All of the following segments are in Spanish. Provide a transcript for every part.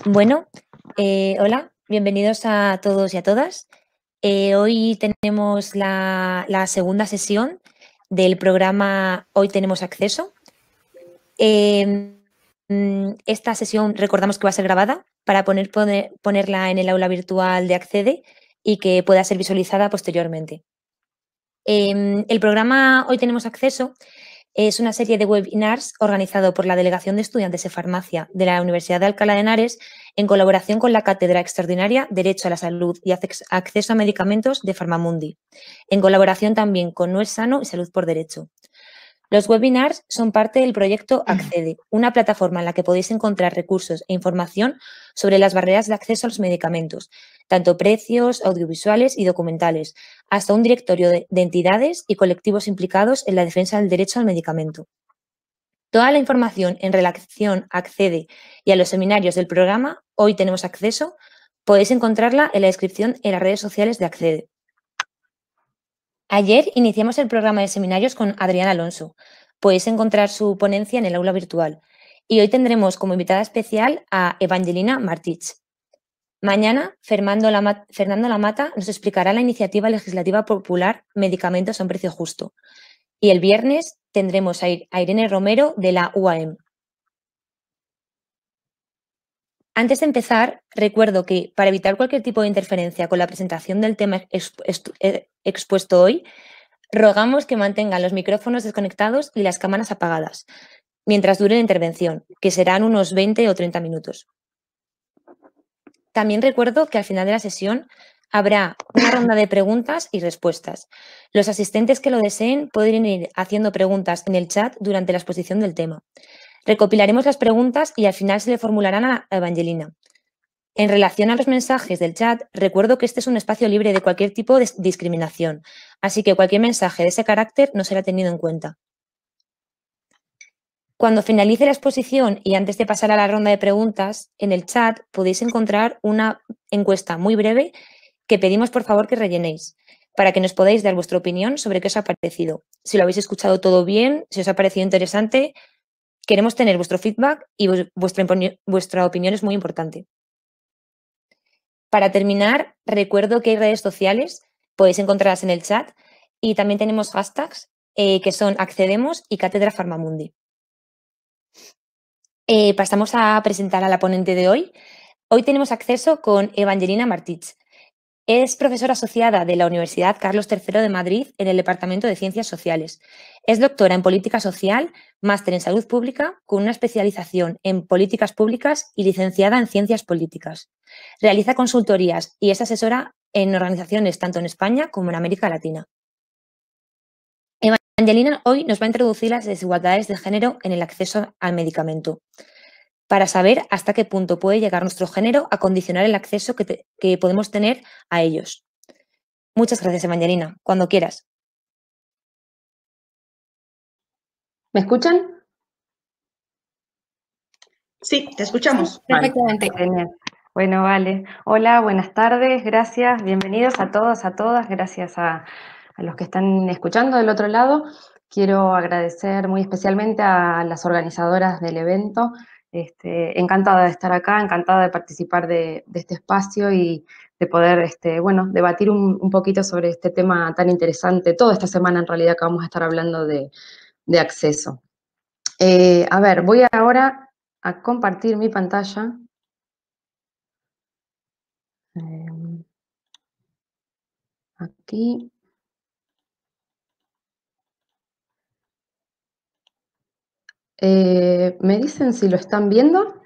Bueno, hola, bienvenidos a todos y a todas. Hoy tenemos la segunda sesión del programa Hoy Tenemos Acceso. Esta sesión recordamos que va a ser grabada para ponerla en el aula virtual de Accede y que pueda ser visualizada posteriormente. El programa Hoy Tenemos Acceso es una serie de webinars organizado por la Delegación de Estudiantes de Farmacia de la Universidad de Alcalá de Henares en colaboración con la Cátedra Extraordinaria Derecho a la Salud y Acceso a Medicamentos de Farmamundi, en colaboración también con No es Sano y Salud por Derecho. Los webinars son parte del proyecto Accede, una plataforma en la que podéis encontrar recursos e información sobre las barreras de acceso a los medicamentos, tanto precios, audiovisuales y documentales, hasta un directorio de entidades y colectivos implicados en la defensa del derecho al medicamento. Toda la información en relación a Accede y a los seminarios del programa Hoy Tenemos Acceso podéis encontrarla en la descripción en las redes sociales de Accede. Ayer iniciamos el programa de seminarios con Adrián Alonso. Podéis encontrar su ponencia en el aula virtual. Y hoy tendremos como invitada especial a Evangelina Martich. Mañana, Fernando Lamata nos explicará la iniciativa legislativa popular Medicamentos a un precio justo. Y el viernes tendremos a Irene Romero de la UAM. Antes de empezar, recuerdo que para evitar cualquier tipo de interferencia con la presentación del tema expuesto hoy, rogamos que mantengan los micrófonos desconectados y las cámaras apagadas mientras dure la intervención, que serán unos 20 o 30 minutos. También recuerdo que al final de la sesión habrá una ronda de preguntas y respuestas. Los asistentes que lo deseen pueden ir haciendo preguntas en el chat durante la exposición del tema. Recopilaremos las preguntas y al final se le formularán a Evangelina. En relación a los mensajes del chat, recuerdo que este es un espacio libre de cualquier tipo de discriminación, así que cualquier mensaje de ese carácter no será tenido en cuenta. Cuando finalice la exposición y antes de pasar a la ronda de preguntas, en el chat podéis encontrar una encuesta muy breve que pedimos por favor que rellenéis, para que nos podáis dar vuestra opinión sobre qué os ha parecido. Si lo habéis escuchado todo bien, si os ha parecido interesante, queremos tener vuestro feedback y vuestra opinión es muy importante. Para terminar, recuerdo que hay redes sociales, podéis encontrarlas en el chat, y también tenemos hashtags que son Accedemos y Cátedra Farmamundi. Pasamos a presentar a la ponente de hoy. Hoy tenemos acceso con Evangelina Martich. Es profesora asociada de la Universidad Carlos III de Madrid en el Departamento de Ciencias Sociales. Es doctora en Política Social, máster en Salud Pública, con una especialización en Políticas Públicas y licenciada en Ciencias Políticas. Realiza consultorías y es asesora en organizaciones tanto en España como en América Latina. Evangelina hoy nos va a introducir las desigualdades de género en el acceso al medicamento, para saber hasta qué punto puede llegar nuestro género a condicionar el acceso que podemos tener a ellos. Muchas gracias, Evangelina. Cuando quieras. ¿Me escuchan? Sí, te escuchamos. Perfectamente. Vale, genial. Bueno, vale. Hola, buenas tardes, gracias. Bienvenidos a todos, a todas. Gracias a los que están escuchando del otro lado. Quiero agradecer muy especialmente a las organizadoras del evento. Encantada de estar acá, encantada de participar de este espacio y de poder, bueno, debatir un poquito sobre este tema tan interesante. Toda esta semana, en realidad, que vamos a estar hablando de acceso. A ver, voy ahora a compartir mi pantalla. Aquí. ¿Me dicen si lo están viendo?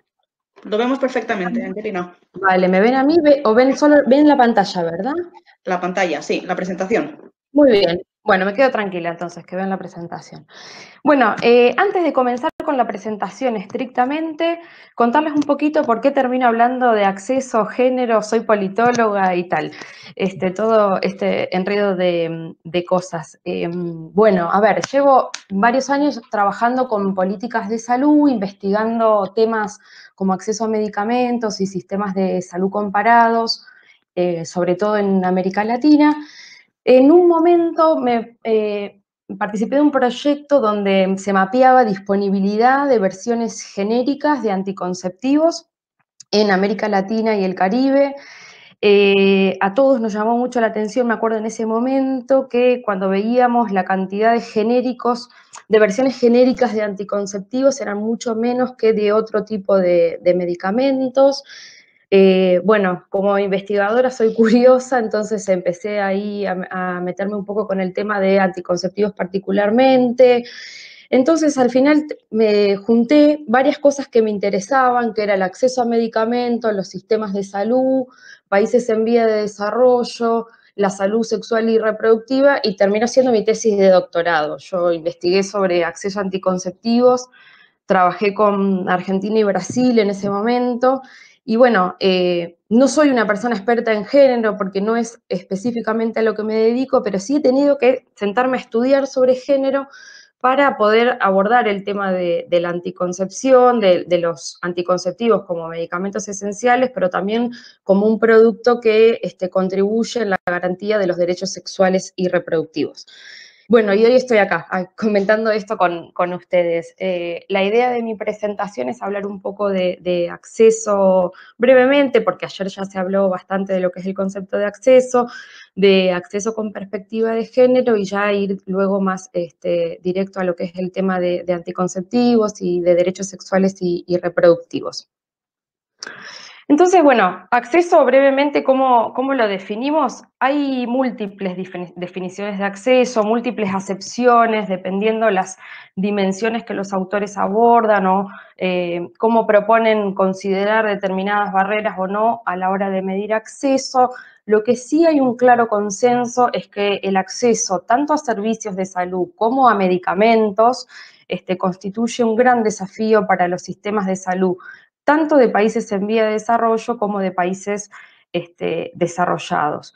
Lo vemos perfectamente, Angelina. Vale, ¿me ven a mí o ven la pantalla, verdad? La pantalla, sí, la presentación. Muy bien. Bueno, me quedo tranquila entonces, que vean la presentación. Bueno, antes de comenzar con la presentación estrictamente, contarles un poquito por qué termino hablando de acceso, género, soy politóloga y tal. Todo este enredo de cosas. Bueno, a ver, llevo varios años trabajando con políticas de salud, investigando temas como acceso a medicamentos y sistemas de salud comparados, sobre todo en América Latina. En un momento participé de un proyecto donde se mapeaba disponibilidad de versiones genéricas de anticonceptivos en América Latina y el Caribe. A todos nos llamó mucho la atención, me acuerdo en ese momento, que cuando veíamos la cantidad de genéricos, de versiones genéricas de anticonceptivos, eran mucho menos que de otro tipo de medicamentos. Bueno, como investigadora soy curiosa, entonces empecé ahí a meterme un poco con el tema de anticonceptivos particularmente. Entonces, al final me junté varias cosas que me interesaban, que era el acceso a medicamentos, los sistemas de salud, países en vía de desarrollo, la salud sexual y reproductiva, y terminó siendo mi tesis de doctorado. Yo investigué sobre acceso a anticonceptivos, trabajé con Argentina y Brasil en ese momento, y bueno, no soy una persona experta en género porque no es específicamente a lo que me dedico, pero sí he tenido que sentarme a estudiar sobre género para poder abordar el tema de la anticoncepción, de los anticonceptivos como medicamentos esenciales, pero también como un producto que contribuye en la garantía de los derechos sexuales y reproductivos. Bueno, y hoy estoy acá comentando esto con ustedes. La idea de mi presentación es hablar un poco de acceso brevemente, porque ayer ya se habló bastante de lo que es el concepto de acceso con perspectiva de género, y ya ir luego más directo a lo que es el tema de anticonceptivos y de derechos sexuales y reproductivos. Entonces, bueno, acceso brevemente, ¿cómo lo definimos? Hay múltiples definiciones de acceso, múltiples acepciones, dependiendo las dimensiones que los autores abordan o cómo proponen considerar determinadas barreras o no a la hora de medir acceso. Lo que sí hay un claro consenso es que el acceso tanto a servicios de salud como a medicamentos constituye un gran desafío para los sistemas de salud, tanto de países en vía de desarrollo como de países desarrollados.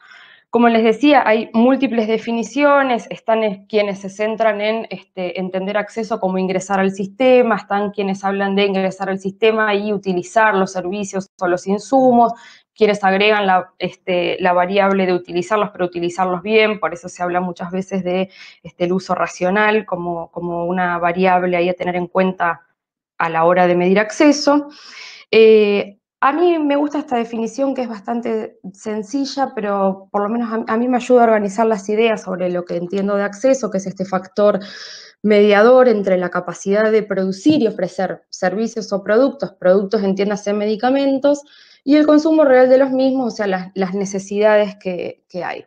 Como les decía, hay múltiples definiciones, están quienes se centran en entender acceso como ingresar al sistema, están quienes hablan de ingresar al sistema y utilizar los servicios o los insumos, quienes agregan la variable de utilizarlos, pero utilizarlos bien, por eso se habla muchas veces de el uso racional como una variable ahí a tener en cuenta a la hora de medir acceso. A mí me gusta esta definición, que es bastante sencilla, pero por lo menos a mí me ayuda a organizar las ideas sobre lo que entiendo de acceso, que es este factor mediador entre la capacidad de producir y ofrecer servicios o productos entiéndase medicamentos, y el consumo real de los mismos, o sea, las necesidades que hay.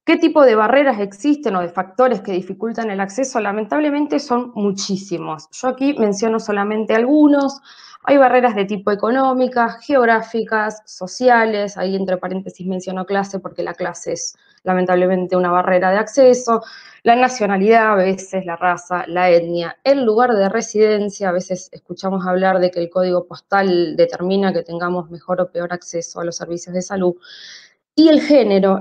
¿Qué tipo de barreras existen o de factores que dificultan el acceso? Lamentablemente son muchísimos. Yo aquí menciono solamente algunos. Hay barreras de tipo económicas, geográficas, sociales. Ahí entre paréntesis menciono clase porque la clase es lamentablemente una barrera de acceso. La nacionalidad, a veces la raza, la etnia, el lugar de residencia. A veces escuchamos hablar de que el código postal determina que tengamos mejor o peor acceso a los servicios de salud. Y el género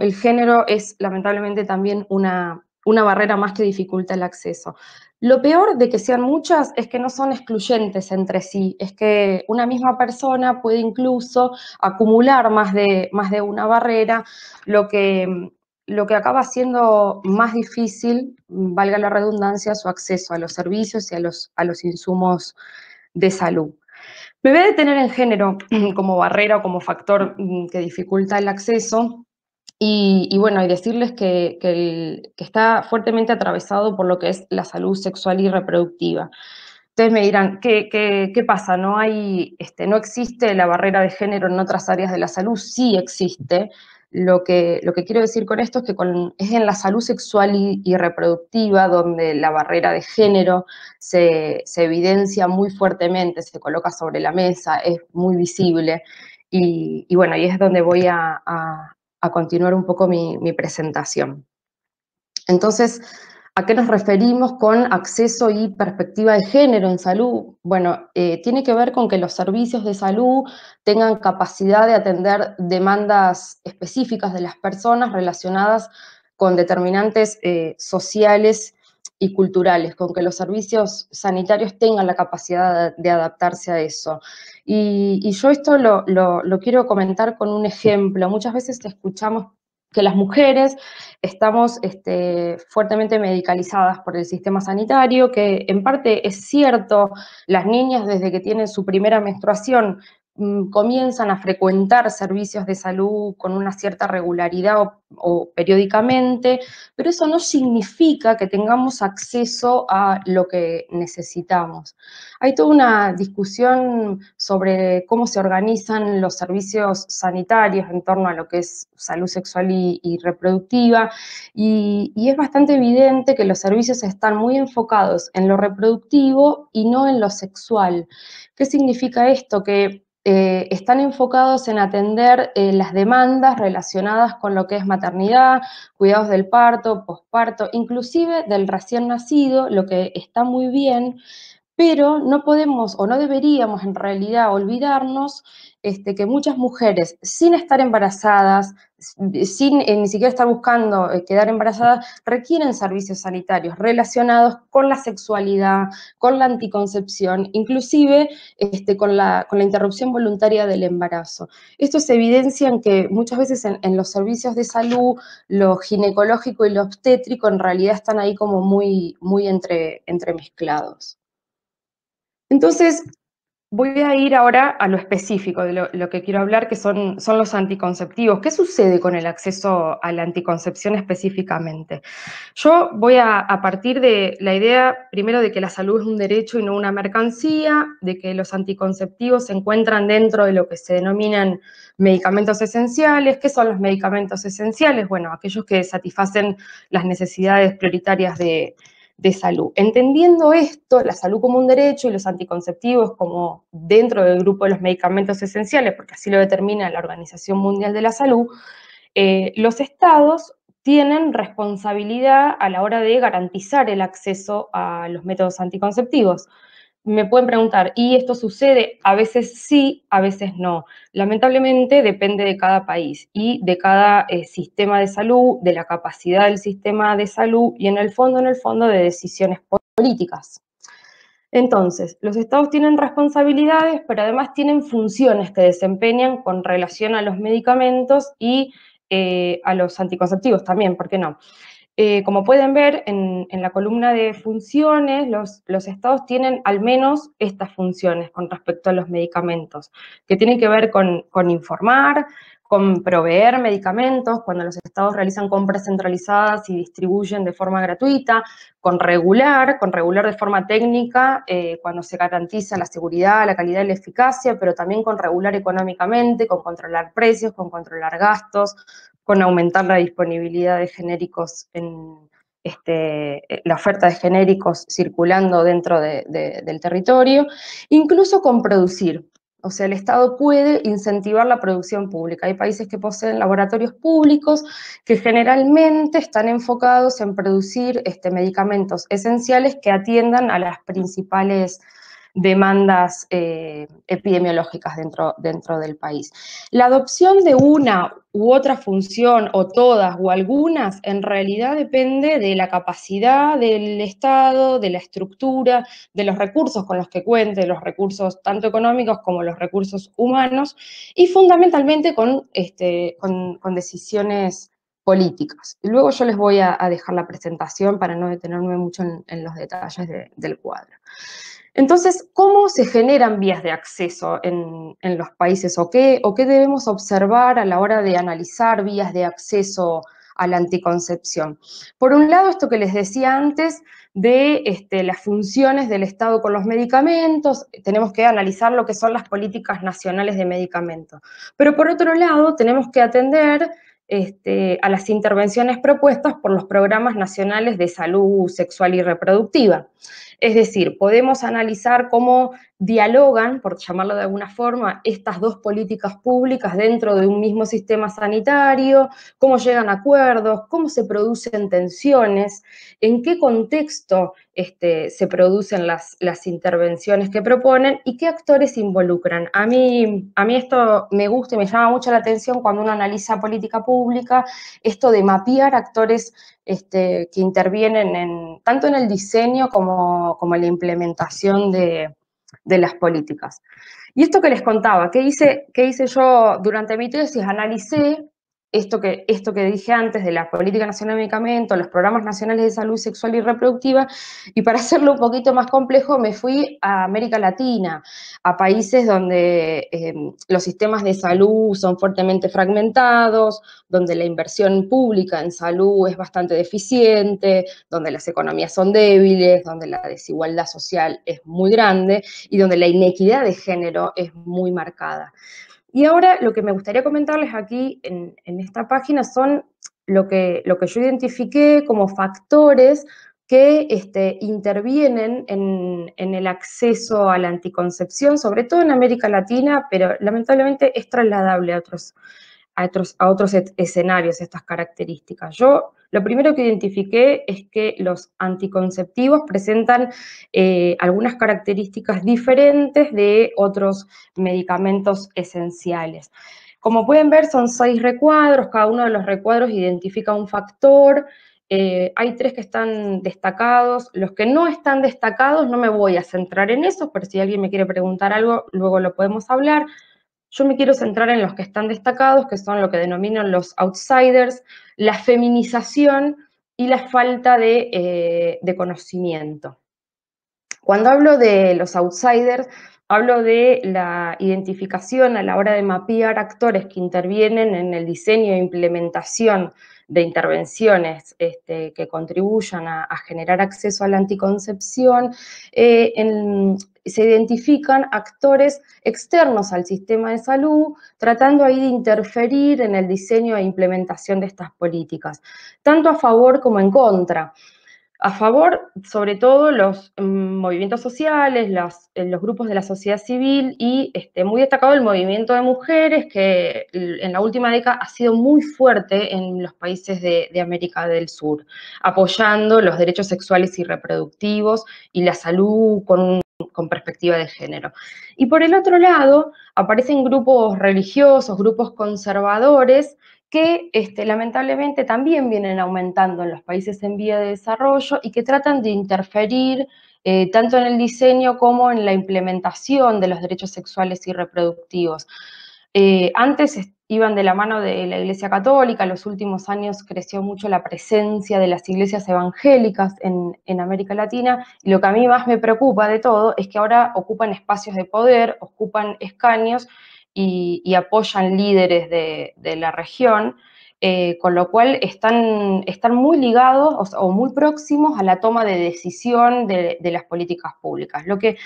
es lamentablemente también una barrera más que dificulta el acceso. Lo peor de que sean muchas es que no son excluyentes entre sí, es que una misma persona puede incluso acumular más de una barrera, lo que acaba siendo más difícil, valga la redundancia, su acceso a los servicios y a los insumos de salud. Me voy a detener en género como barrera o como factor que dificulta el acceso y bueno, y decirles que está fuertemente atravesado por lo que es la salud sexual y reproductiva. Ustedes me dirán, ¿qué pasa? ¿No existe la barrera de género en otras áreas de la salud? Sí existe. Lo que quiero decir con esto es que es en la salud sexual y reproductiva donde la barrera de género se evidencia muy fuertemente, se coloca sobre la mesa, es muy visible. Y bueno, y es donde voy a continuar un poco mi presentación. Entonces, ¿a qué nos referimos con acceso y perspectiva de género en salud? Bueno, tiene que ver con que los servicios de salud tengan capacidad de atender demandas específicas de las personas relacionadas con determinantes sociales y culturales, con que los servicios sanitarios tengan la capacidad de adaptarse a eso. Y yo esto lo quiero comentar con un ejemplo. Muchas veces escuchamos que las mujeres estamos fuertemente medicalizadas por el sistema sanitario, que en parte es cierto, las niñas desde que tienen su primera menstruación comienzan a frecuentar servicios de salud con una cierta regularidad o periódicamente, pero eso no significa que tengamos acceso a lo que necesitamos. Hay toda una discusión sobre cómo se organizan los servicios sanitarios en torno a lo que es salud sexual y reproductiva, y es bastante evidente que los servicios están muy enfocados en lo reproductivo y no en lo sexual. ¿Qué significa esto? Que están enfocados en atender las demandas relacionadas con lo que es maternidad, cuidados del parto, posparto, inclusive del recién nacido, lo que está muy bien, pero no podemos o no deberíamos en realidad olvidarnos que muchas mujeres, sin estar embarazadas, sin ni siquiera estar buscando quedar embarazadas, requieren servicios sanitarios relacionados con la sexualidad, con la anticoncepción, inclusive con la interrupción voluntaria del embarazo. Esto se evidencia en que muchas veces en los servicios de salud, lo ginecológico y lo obstétrico en realidad están ahí como muy entremezclados. Entonces, voy a ir ahora a lo específico de lo que quiero hablar, que son los anticonceptivos. ¿Qué sucede con el acceso a la anticoncepción específicamente? Yo voy a partir de la idea, primero, de que la salud es un derecho y no una mercancía, de que los anticonceptivos se encuentran dentro de lo que se denominan medicamentos esenciales. ¿Qué son los medicamentos esenciales? Bueno, aquellos que satisfacen las necesidades prioritarias de salud. Entendiendo esto, la salud como un derecho y los anticonceptivos como dentro del grupo de los medicamentos esenciales, porque así lo determina la Organización Mundial de la Salud, los estados tienen responsabilidad a la hora de garantizar el acceso a los métodos anticonceptivos. Me pueden preguntar, ¿y esto sucede? A veces sí, a veces no. Lamentablemente depende de cada país y de cada sistema de salud, de la capacidad del sistema de salud y en el fondo, de decisiones políticas. Entonces, los estados tienen responsabilidades, pero además tienen funciones que desempeñan con relación a los medicamentos y a los anticonceptivos también, ¿por qué no? Como pueden ver en la columna de funciones, los estados tienen al menos estas funciones con respecto a los medicamentos, que tienen que ver con informar, con proveer medicamentos, cuando los estados realizan compras centralizadas y distribuyen de forma gratuita, con regular de forma técnica, cuando se garantiza la seguridad, la calidad y la eficacia, pero también con regular económicamente, con controlar precios, con controlar gastos, con aumentar la disponibilidad de genéricos la oferta de genéricos circulando dentro del territorio, incluso con producir. O sea, el Estado puede incentivar la producción pública. Hay países que poseen laboratorios públicos que generalmente están enfocados en producir medicamentos esenciales que atiendan a las principales demandas epidemiológicas dentro del país. La adopción de una u otra función, o todas, o algunas, en realidad depende de la capacidad del Estado, de la estructura, de los recursos con los que cuente, los recursos tanto económicos como los recursos humanos, y fundamentalmente con decisiones políticas. Y luego yo les voy a dejar la presentación para no detenerme mucho en los detalles del cuadro. Entonces, ¿cómo se generan vías de acceso en los países o qué debemos observar a la hora de analizar vías de acceso a la anticoncepción? Por un lado, esto que les decía antes de las funciones del Estado con los medicamentos, tenemos que analizar lo que son las políticas nacionales de medicamentos. Pero por otro lado, tenemos que atender a las intervenciones propuestas por los programas nacionales de salud sexual y reproductiva. Es decir, podemos analizar cómo dialogan, por llamarlo de alguna forma, estas dos políticas públicas dentro de un mismo sistema sanitario, cómo llegan a acuerdos, cómo se producen tensiones, en qué contexto se producen las intervenciones que proponen y qué actores involucran. A mí esto me gusta y me llama mucho la atención cuando uno analiza política pública, esto de mapear actores que intervienen tanto en el diseño como en la implementación de las políticas. Y esto que les contaba, ¿qué hice yo durante mi tesis? Analicé esto que dije antes de la Política Nacional de Medicamentos, los programas nacionales de salud sexual y reproductiva, y para hacerlo un poquito más complejo me fui a América Latina, a países donde los sistemas de salud son fuertemente fragmentados, donde la inversión pública en salud es bastante deficiente, donde las economías son débiles, donde la desigualdad social es muy grande y donde la inequidad de género es muy marcada. Y ahora lo que me gustaría comentarles aquí en esta página son lo que yo identifiqué como factores que intervienen en el acceso a la anticoncepción, sobre todo en América Latina, pero lamentablemente es trasladable a otros escenarios estas características. Yo lo primero que identifiqué es que los anticonceptivos presentan algunas características diferentes de otros medicamentos esenciales. Como pueden ver, son 6 recuadros, cada uno de los recuadros identifica un factor. Hay 3 que están destacados. Los que no están destacados no me voy a centrar en eso, pero si alguien me quiere preguntar algo, luego lo podemos hablar. Yo me quiero centrar en los que están destacados, que son lo que denominan los outsiders, la feminización y la falta de conocimiento. Cuando hablo de los outsiders, hablo de la identificación a la hora de mapear actores que intervienen en el diseño e implementación de intervenciones que contribuyan a generar acceso a la anticoncepción. Se identifican actores externos al sistema de salud, tratando ahí de interferir en el diseño e implementación de estas políticas, tanto a favor como en contra. A favor, sobre todo, los movimientos sociales, los grupos de la sociedad civil y muy destacado el movimiento de mujeres que en la última década ha sido muy fuerte en los países de América del Sur, apoyando los derechos sexuales y reproductivos y la salud con perspectiva de género. Y por el otro lado, aparecen grupos religiosos, grupos conservadores, que lamentablemente también vienen aumentando en los países en vía de desarrollo y que tratan de interferir tanto en el diseño como en la implementación de los derechos sexuales y reproductivos. Antes iban de la mano de la Iglesia Católica, en los últimos años creció mucho la presencia de las iglesias evangélicas en América Latina, y lo que a mí más me preocupa de todo es que ahora ocupan espacios de poder, ocupan escaños y apoyan líderes de la región, con lo cual están muy ligados o muy próximos a la toma de decisión de las políticas públicas, lo que,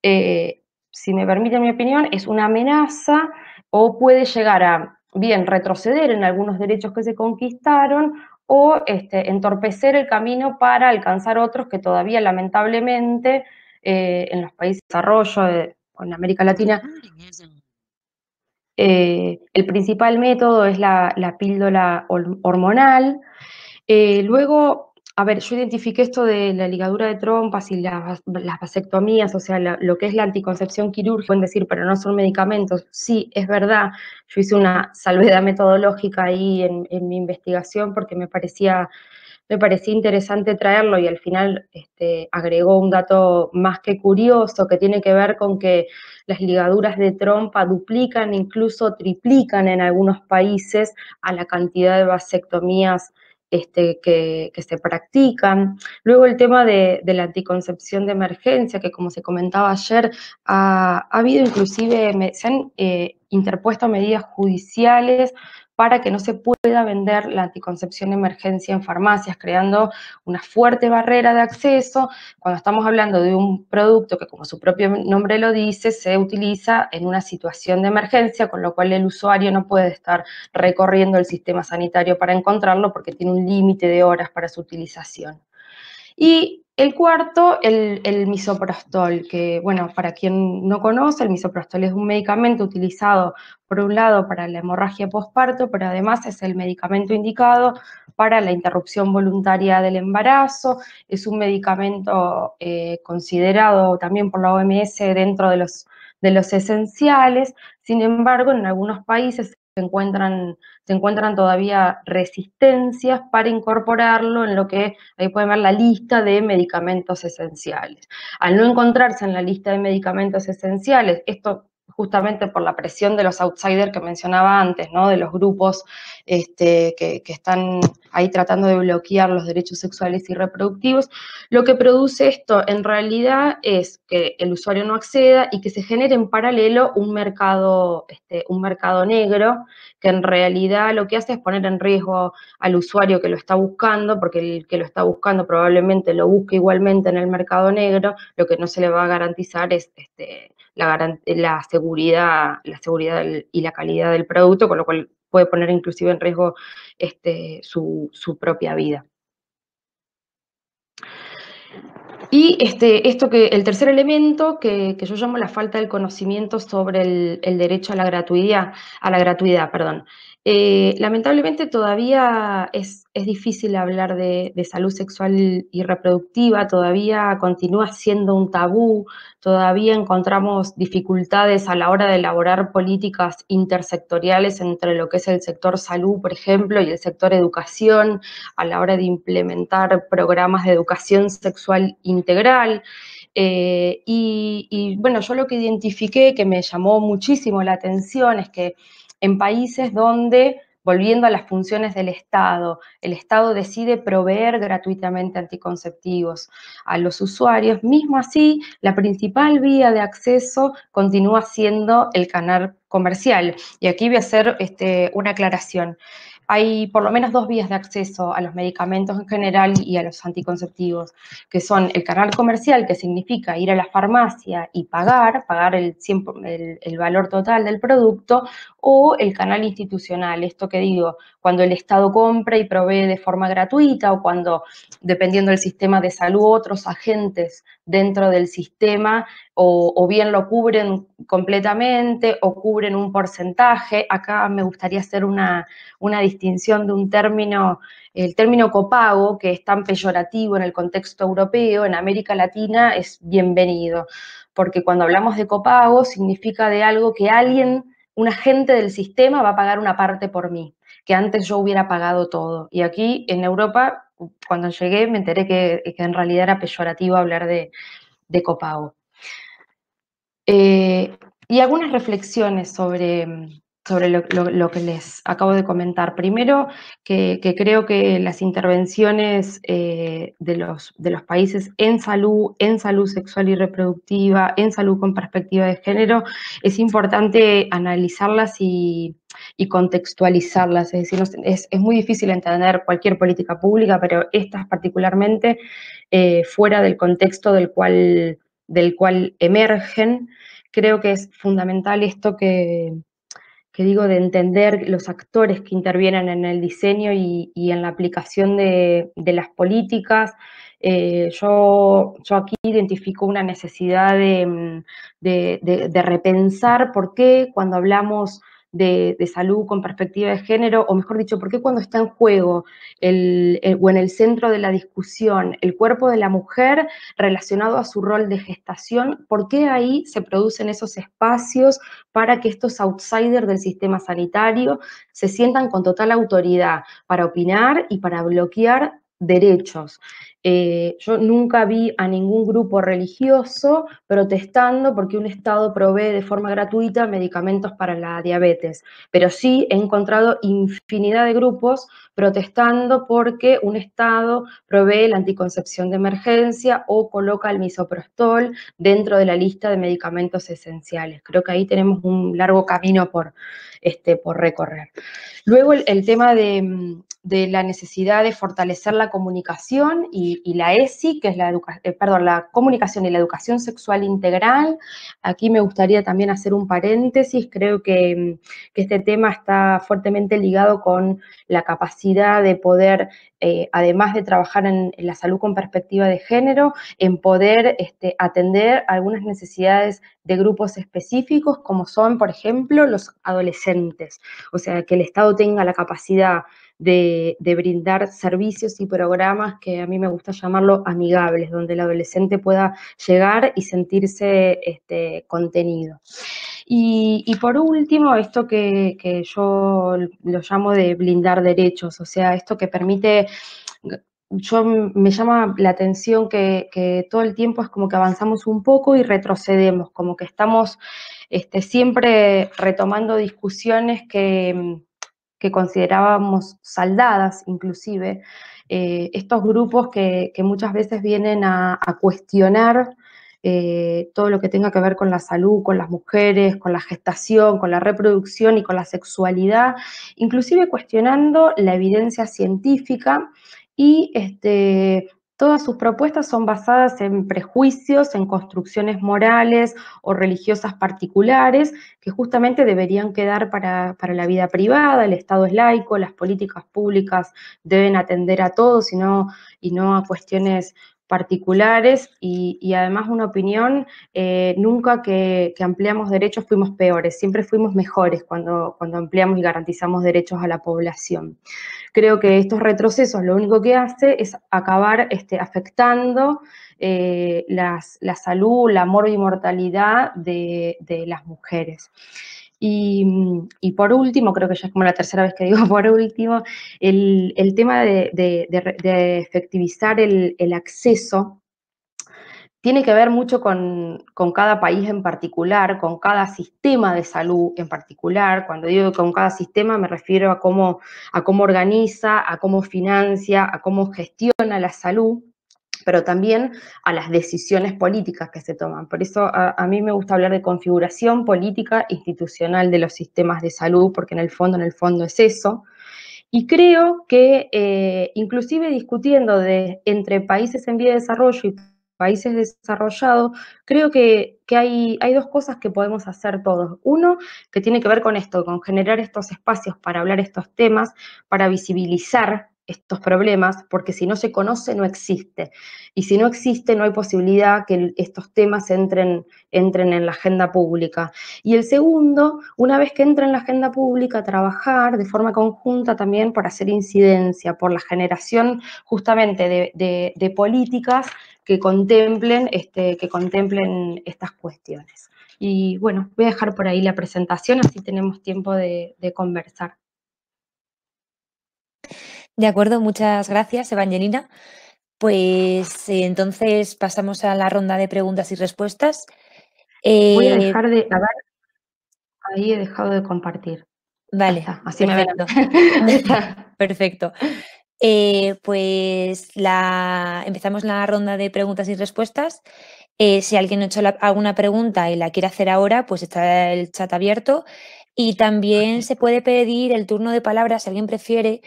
si me permite mi opinión, es una amenaza o puede llegar a, bien, retroceder en algunos derechos que se conquistaron o entorpecer el camino para alcanzar otros que todavía lamentablemente en los países de desarrollo, en América Latina, el principal método es la píldora hormonal. Luego, a ver, yo identifiqué esto de la ligadura de trompas y las vasectomías, o sea, lo que es la anticoncepción quirúrgica. Pueden decir, pero no son medicamentos. Sí, es verdad. Yo hice una salvedad metodológica ahí en mi investigación porque me parecía interesante traerlo, y al final agregó un dato más que curioso que tiene que ver con que las ligaduras de trompa duplican, incluso triplican en algunos países a la cantidad de vasectomías que se practican. Luego el tema de la anticoncepción de emergencia, que como se comentaba ayer, ha habido inclusive, se han interpuesto medidas judiciales para que no se pueda vender la anticoncepción de emergencia en farmacias, creando una fuerte barrera de acceso cuando estamos hablando de un producto que, como su propio nombre lo dice, se utiliza en una situación de emergencia, con lo cual el usuario no puede estar recorriendo el sistema sanitario para encontrarlo porque tiene un límite de horas para su utilización. Y el cuarto, el misoprostol, que, bueno, para quien no conoce, el misoprostol es un medicamento utilizado, por un lado, para la hemorragia posparto, pero además es el medicamento indicado para la interrupción voluntaria del embarazo. Es un medicamento considerado también por la OMS dentro de los esenciales. Sin embargo, en algunos países se encuentran todavía resistencias para incorporarlo en lo que ahí pueden ver la lista de medicamentos esenciales. Al no encontrarse en la lista de medicamentos esenciales, esto justamente por la presión de los outsiders que mencionaba antes, ¿no? De los grupos que están ahí tratando de bloquear los derechos sexuales y reproductivos, lo que produce esto en realidad es que el usuario no acceda y que se genere en paralelo un mercado negro, que en realidad lo que hace es poner en riesgo al usuario que lo está buscando, porque el que lo está buscando probablemente lo busque igualmente en el mercado negro, lo que no se le va a garantizar es la seguridad y la calidad del producto, con lo cual puede poner inclusive en riesgo su propia vida. Y el tercer elemento que yo llamo la falta del conocimiento sobre el derecho a la gratuidad, perdón. Lamentablemente todavía es difícil hablar de salud sexual y reproductiva, todavía continúa siendo un tabú, todavía encontramos dificultades a la hora de elaborar políticas intersectoriales entre lo que es el sector salud, por ejemplo, y el sector educación, a la hora de implementar programas de educación sexual integral. Bueno, yo lo que identifiqué que me llamó muchísimo la atención es que en países donde, volviendo a las funciones del Estado, el Estado decide proveer gratuitamente anticonceptivos a los usuarios, mismo así, la principal vía de acceso continúa siendo el canal comercial. Y aquí voy a hacer una aclaración. Hay por lo menos dos vías de acceso a los medicamentos en general y a los anticonceptivos, que son el canal comercial, que significa ir a la farmacia y pagar el valor total del producto, o el canal institucional, esto que digo, cuando el Estado compra y provee de forma gratuita, o cuando, dependiendo del sistema de salud, otros agentes dentro del sistema o bien lo cubren completamente o cubren un porcentaje. Acá me gustaría hacer una distinción de un término, el término copago, que es tan peyorativo en el contexto europeo, en América Latina es bienvenido, porque cuando hablamos de copago significa de algo que alguien, un agente del sistema va a pagar una parte por mí, que antes yo hubiera pagado todo. Y aquí en Europa, cuando llegué, me enteré que en realidad era peyorativo hablar de copago. Y algunas reflexiones sobre lo que les acabo de comentar. Primero, que creo que las intervenciones de los países en salud sexual y reproductiva, en salud con perspectiva de género, es importante analizarlas y contextualizarlas. Es decir, es muy difícil entender cualquier política pública, pero estas particularmente fuera del contexto del cual emergen. Creo que es fundamental esto que digo, de entender los actores que intervienen en el diseño y en la aplicación de las políticas. Yo aquí identifico una necesidad de repensar por qué cuando hablamos de salud con perspectiva de género, o mejor dicho, por qué cuando está en juego o en el centro de la discusión el cuerpo de la mujer relacionado a su rol de gestación, por qué ahí se producen esos espacios para que estos outsiders del sistema sanitario se sientan con total autoridad para opinar y para bloquear derechos. Yo nunca vi a ningún grupo religioso protestando porque un Estado provee de forma gratuita medicamentos para la diabetes, pero sí he encontrado infinidad de grupos protestando porque un Estado provee la anticoncepción de emergencia o coloca el misoprostol dentro de la lista de medicamentos esenciales. Creo que ahí tenemos un largo camino por recorrer. Luego el tema de la necesidad de fortalecer la comunicación y la ESI, que es la comunicación y la educación sexual integral. Aquí me gustaría también hacer un paréntesis. Creo que este tema está fuertemente ligado con la capacidad de poder, además de trabajar en la salud con perspectiva de género, en poder atender algunas necesidades de grupos específicos, como son, por ejemplo, los adolescentes. O sea, que el Estado tenga la capacidad de brindar servicios y programas que a mí me gusta llamarlo amigables, donde el adolescente pueda llegar y sentirse contenido. Y por último, esto que yo lo llamo de blindar derechos, o sea, esto que permite me llama la atención que todo el tiempo es como que avanzamos un poco y retrocedemos, como que estamos siempre retomando discusiones que considerábamos saldadas, inclusive, estos grupos que muchas veces vienen a cuestionar todo lo que tenga que ver con la salud, con las mujeres, con la gestación, con la reproducción y con la sexualidad, inclusive cuestionando la evidencia científica y todas sus propuestas son basadas en prejuicios, en construcciones morales o religiosas particulares que justamente deberían quedar para la vida privada. El Estado es laico, las políticas públicas deben atender a todos y no a cuestiones particulares y además una opinión, nunca que ampliamos derechos fuimos peores, siempre fuimos mejores cuando ampliamos y garantizamos derechos a la población. Creo que estos retrocesos lo único que hace es acabar afectando la salud, la mortalidad de las mujeres. Y por último, creo que ya es como la tercera vez que digo por último, el tema de efectivizar el acceso tiene que ver mucho con cada país en particular, con cada sistema de salud en particular. Cuando digo con cada sistema me refiero a cómo organiza, a cómo financia, a cómo gestiona la salud, pero también a las decisiones políticas que se toman. Por eso a mí me gusta hablar de configuración política institucional de los sistemas de salud, porque en el fondo es eso. Y creo que inclusive discutiendo entre países en vía de desarrollo y países desarrollados, creo que hay dos cosas que podemos hacer todos. Uno, que tiene que ver con esto, con generar estos espacios para hablar estos temas, para visibilizar estos problemas, porque si no se conoce, no existe. Y si no existe, no hay posibilidad que estos temas entren en la agenda pública. Y el segundo, una vez que entra en la agenda pública, trabajar de forma conjunta también por hacer incidencia, por la generación justamente de políticas que contemplen estas cuestiones. Y bueno, voy a dejar por ahí la presentación, así tenemos tiempo de conversar. De acuerdo, muchas gracias, Evangelina. Pues entonces pasamos a la ronda de preguntas y respuestas. Voy a dejar de... A ver, ahí he dejado de compartir. Vale, Está, así perfecto. me ven. Perfecto. Pues empezamos la ronda de preguntas y respuestas. Si alguien ha hecho alguna pregunta y la quiere hacer ahora, pues está el chat abierto. Y también se puede pedir el turno de palabra si alguien prefiere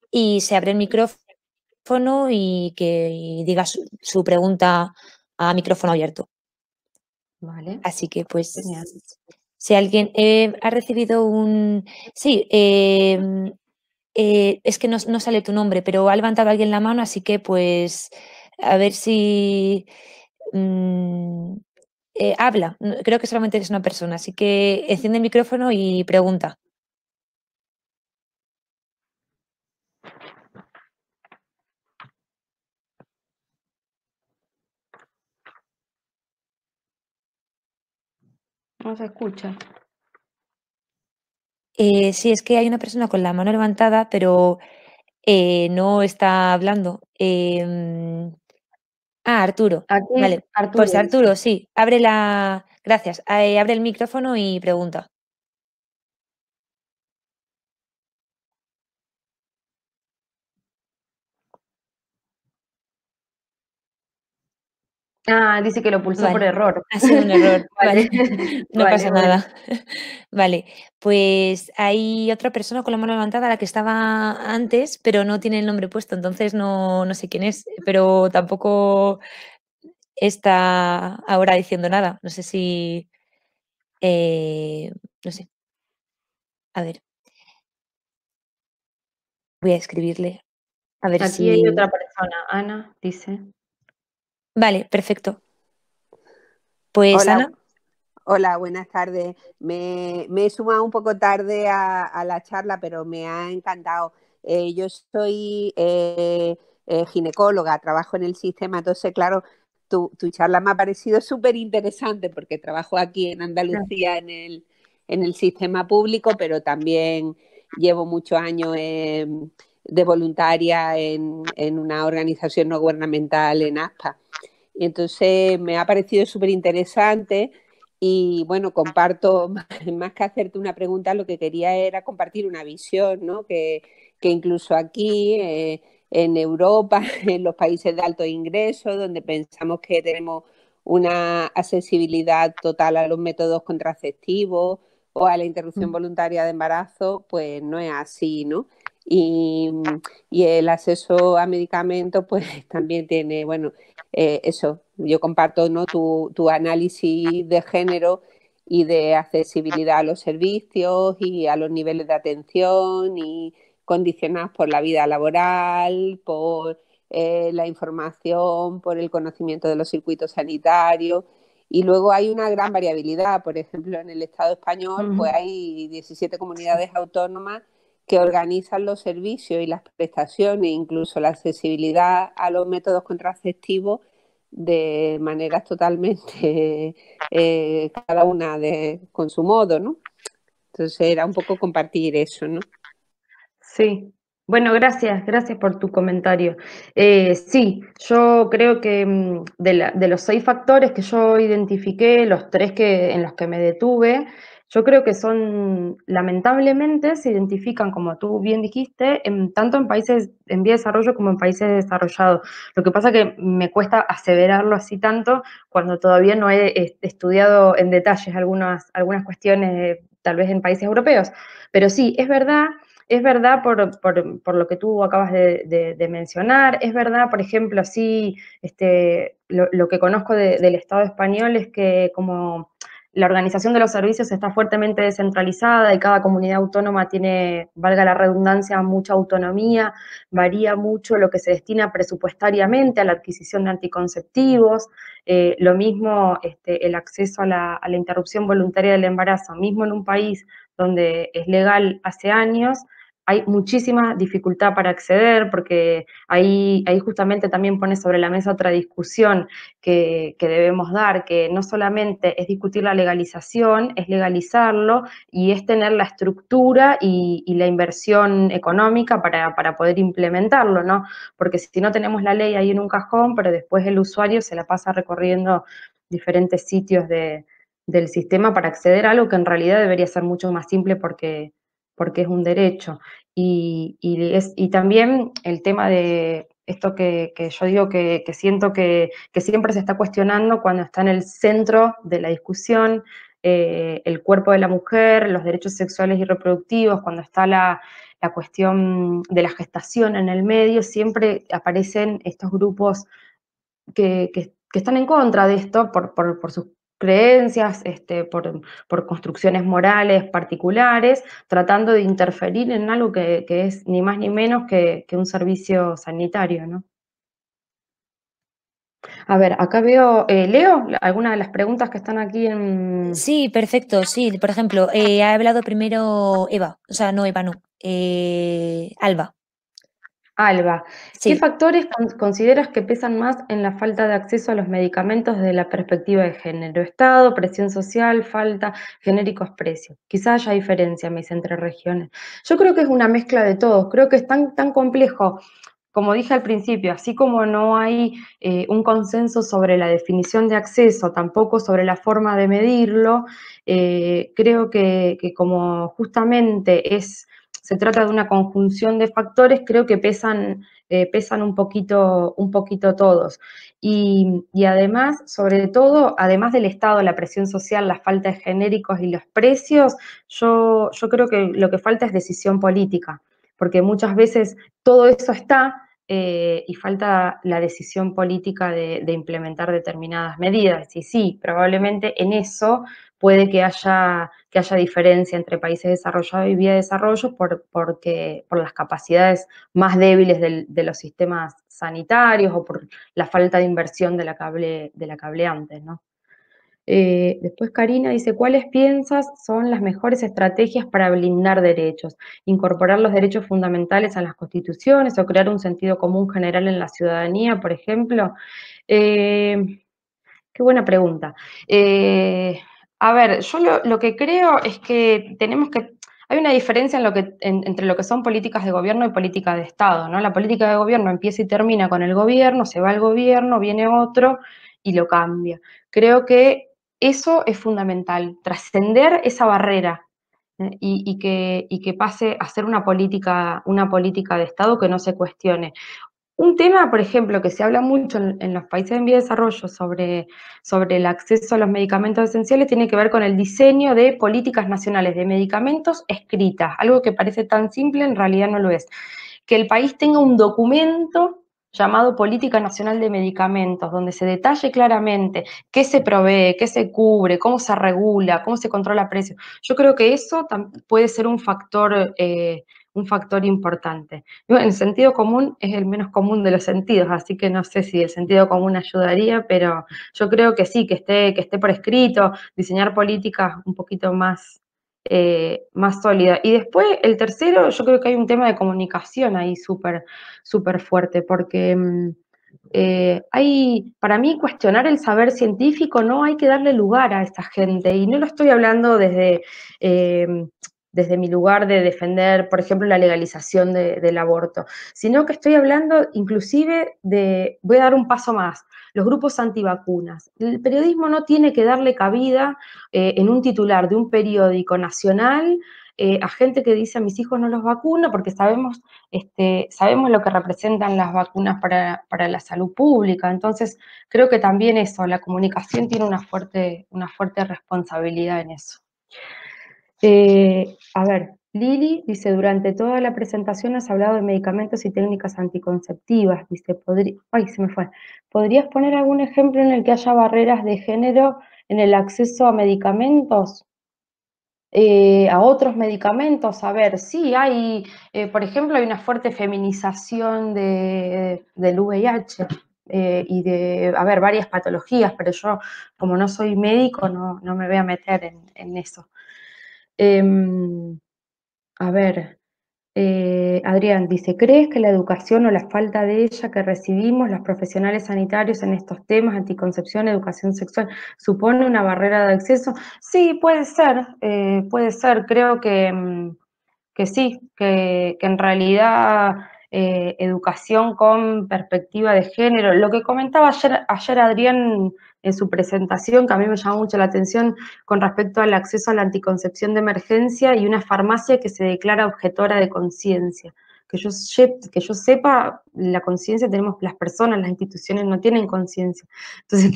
y se abre el micrófono y que diga su pregunta a micrófono abierto. Vale. Así que pues Genial. si alguien ha recibido un... Sí, es que no sale tu nombre, pero ha levantado alguien la mano, así que pues a ver si habla. Creo que solamente es una persona, así que enciende el micrófono y pregunta. No se escucha. Sí, es que hay una persona con la mano levantada, pero no está hablando. Arturo. Aquí Vale, Arturo pues dice. Arturo, sí, gracias, abre el micrófono y pregunta. Dice que lo pulsó por Vale, error. ha sido un error, vale, no Vale, pasa bueno. nada. Vale, pues hay otra persona con la mano levantada, la que estaba antes, pero no tiene el nombre puesto, entonces no sé quién es, pero tampoco está ahora diciendo nada. No sé si... no sé. A ver. Voy a escribirle. A ver Aquí hay si... otra persona, Ana, dice. Vale, perfecto. Pues Ana. Hola, buenas tardes. Me he sumado un poco tarde a la charla, pero me ha encantado. Yo soy ginecóloga, trabajo en el sistema, entonces, claro, tu charla me ha parecido súper interesante porque trabajo aquí en Andalucía en el sistema público, pero también llevo muchos años de voluntaria en una organización no gubernamental en ASPA. Y entonces me ha parecido súper interesante y bueno, comparto, más que hacerte una pregunta, lo que quería era compartir una visión, ¿no? Que incluso aquí, en Europa, en los países de alto ingreso, donde pensamos que tenemos una accesibilidad total a los métodos contraceptivos o a la interrupción voluntaria de embarazo, pues no es así, ¿no? Y, y el acceso a medicamentos, pues también tiene, bueno, eso, yo comparto, ¿no? Tu análisis de género y de accesibilidad a los servicios y a los niveles de atención y condicionados por la vida laboral, por la información, por el conocimiento de los circuitos sanitarios. Y luego hay una gran variabilidad. Por ejemplo, en el Estado español, pues hay 17 comunidades autónomas que organizan los servicios y las prestaciones, incluso la accesibilidad a los métodos contraceptivos de maneras totalmente, cada una con su modo, ¿no? Entonces era un poco compartir eso, ¿no? Sí, bueno, gracias por tu comentario. Sí, yo creo que de los 6 factores que yo identifiqué, los 3 en los que me detuve, yo creo que lamentablemente se identifican, como tú bien dijiste, tanto en países en vía de desarrollo como en países desarrollados. Lo que pasa que me cuesta aseverarlo así tanto cuando todavía no he estudiado en detalles algunas cuestiones, tal vez en países europeos. Pero sí, es verdad por lo que tú acabas de mencionar, es verdad, por ejemplo, sí, lo que conozco del Estado español es que como la organización de los servicios está fuertemente descentralizada y cada comunidad autónoma tiene, valga la redundancia, mucha autonomía, varía mucho lo que se destina presupuestariamente a la adquisición de anticonceptivos, lo mismo el acceso a la interrupción voluntaria del embarazo, mismo en un país donde es legal hace años, hay muchísima dificultad para acceder, porque ahí justamente también pone sobre la mesa otra discusión que debemos dar, que no solamente es discutir la legalización, es legalizarlo y es tener la estructura y la inversión económica para poder implementarlo, ¿no? Porque si no tenemos la ley ahí en un cajón, pero después el usuario se la pasa recorriendo diferentes sitios del sistema para acceder a algo que en realidad debería ser mucho más simple porque es un derecho. Y también el tema de esto que yo digo que siento que siempre se está cuestionando cuando está en el centro de la discusión, el cuerpo de la mujer, los derechos sexuales y reproductivos, cuando está la cuestión de la gestación en el medio, siempre aparecen estos grupos que están en contra de esto por sus creencias, por construcciones morales particulares, tratando de interferir en algo que es ni más ni menos que un servicio sanitario, ¿no? A ver, acá veo, ¿leo alguna de las preguntas que están aquí en...? Sí, perfecto, sí. Por ejemplo, ha hablado primero Eva, o sea, no Eva, no, Alba. Alba, ¿qué Sí. factores consideras que pesan más en la falta de acceso a los medicamentos desde la perspectiva de género? Estado, presión social, falta, genéricos precios. Quizás haya diferencia, me dice, entre regiones. Yo creo que es una mezcla de todos. Creo que es tan complejo, como dije al principio, así como no hay un consenso sobre la definición de acceso, tampoco sobre la forma de medirlo, creo que como justamente se trata de una conjunción de factores, creo que pesan un poquito todos. Y además, sobre todo, además del Estado, la presión social, la falta de genéricos y los precios, yo creo que lo que falta es decisión política, porque muchas veces todo eso está y falta la decisión política de implementar determinadas medidas. Y sí, probablemente en eso puede que haya diferencia entre países desarrollados y vía de desarrollo por las capacidades más débiles de los sistemas sanitarios o por la falta de inversión de la que hablé antes, ¿no? Después Karina dice, ¿cuáles piensas son las mejores estrategias para blindar derechos? ¿Incorporar los derechos fundamentales a las constituciones o crear un sentido común general en la ciudadanía, por ejemplo? Qué buena pregunta. A ver, yo lo que creo es que tenemos que, hay una diferencia entre lo que son políticas de gobierno y política de Estado, ¿no? La política de gobierno empieza y termina con el gobierno, se va el gobierno, viene otro y lo cambia. Creo que eso es fundamental, trascender esa barrera y que pase a ser una política de Estado que no se cuestione. Un tema, por ejemplo, que se habla mucho en los países en vía de desarrollo sobre el acceso a los medicamentos esenciales tiene que ver con el diseño de políticas nacionales de medicamentos escritas, algo que parece tan simple, en realidad no lo es. Que el país tenga un documento llamado Política Nacional de Medicamentos, donde se detalle claramente qué se provee, qué se cubre, cómo se regula, cómo se controla precios. Yo creo que eso puede ser un factor importante. El sentido común es el menos común de los sentidos, así que no sé si el sentido común ayudaría, pero yo creo que sí, que esté por escrito, diseñar políticas un poquito más sólida. Y después, el tercero, yo creo que hay un tema de comunicación ahí súper fuerte, porque para mí, cuestionar el saber científico no hay que darle lugar a esta gente, y no lo estoy hablando desde mi lugar de defender, por ejemplo, la legalización del aborto, sino que estoy hablando inclusive voy a dar un paso más, los grupos antivacunas. El periodismo no tiene que darle cabida en un titular de un periódico nacional a gente que dice a mis hijos no los vacuno porque sabemos lo que representan las vacunas para la salud pública. Entonces, creo que también eso, la comunicación tiene una fuerte responsabilidad en eso. A ver, Lili dice, durante toda la presentación has hablado de medicamentos y técnicas anticonceptivas. Dice, ay, se me fue. ¿Podrías poner algún ejemplo en el que haya barreras de género en el acceso a medicamentos? A otros medicamentos, a ver, sí, hay, por ejemplo, hay una fuerte feminización del VIH y de, a ver, varias patologías, pero yo, como no soy médico, no me voy a meter en eso. A ver, Adrián dice, ¿crees que la educación o la falta de ella que recibimos los profesionales sanitarios en estos temas, anticoncepción, educación sexual, supone una barrera de acceso? Sí, puede ser, creo que sí, que en realidad educación con perspectiva de género, lo que comentaba ayer Adrián en su presentación, que a mí me llamó mucho la atención con respecto al acceso a la anticoncepción de emergencia y una farmacia que se declara objetora de conciencia. Que yo sepa, la conciencia tenemos las personas, las instituciones no tienen conciencia. Entonces,